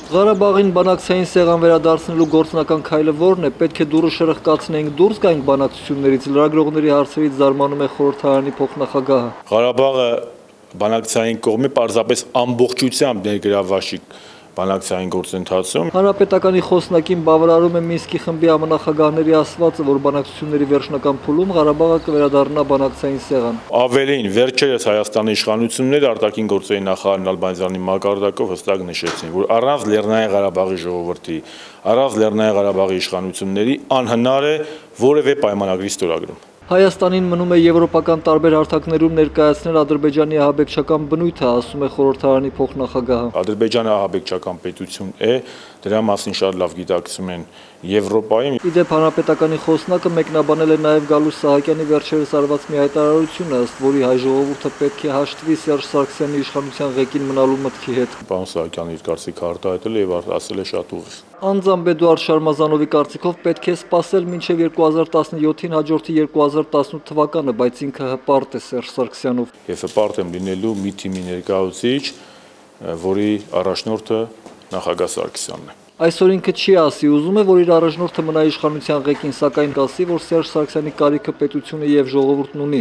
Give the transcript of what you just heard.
Ղարաբաղին բանակցային սեղան վերադարձնելու գործնական քայլը որն է, պետք է դուրը շրխկացնենք, դուրս գանք բանակցություններից, լրագրողների հարցերից զարմանում է խորհրդարանի փոխնախագահը։ Ղարաբաղը բանակցային կողմի պարզապես ամբողջությամբ ներգրավված չի բանակցային գործընթացում։ Հանրապետականի խոսնակին բավարարում է Մինսկի խմբի ԱՄՆ-նախագահների ասվածը, որ բանակցությունների վերջնական փուլում Ղարաբաղը կվերադառնա բանակցային սեղան։ Ավելին, վերջերս Հայաստանի իշխանությունները արտաքին գործերի նախարար Նալբանդյանի մակարդակով հստակ նշեցին, որ առանց Լեռնային Ղարաբաղի ժողովրդի, առանց Լեռնային Ղարաբաղի իշխանությունների անհնար է որևէ պայմանագրի ստորագրում։ Հայաստանին մնում է եվրոպական տարբեր հարթակներում ներկայացնել Ադրբեջանի ահաբեկչական բնույթը, ասում է խորհրդարանի փոխնախագահը։ Ադրբեջանը ահաբեկչական պետություն է, դրա մասին շատ լավ գիտակցում են Եվրոպայում։ Իդեպ հանրապետականի խոսնակը մեկնաբանել է նաև Գալուս Սահակյանի վերջերս արված մի հայտարարությունը, ըստ որի հայ ժողովուրդը պետք է հաշտվի Սերժ Սարգսյանի իշխանության ղեկին մնալու մտքի հետ։ Պարոն Սահակյանը իր կարծիքը արտահայտել է եւ ասել է շատ ուղիղ։ Անձամբ Էդուարդ Շարմազանովի կարծիքով պետք է սպասել մինչև 2017-ին հաջորդի 2018 թվականը, բայց ինքը հպարտ է Սերժ Սարգսյանով։ Եվ հպարտ եմ լինելու մի թիմի ներկայացուցիչ, որի առաջնորդը նախագահ Սարգսյանն է։ Այսօր ինքը չի ասի, ուզում է, որ իր առաջնորդը մնա իշխանության ղեկին, սակայն կասի, որ Սերժ Սարգսյանի կարիքը պետությունը եւ ժողովուրդն ունի։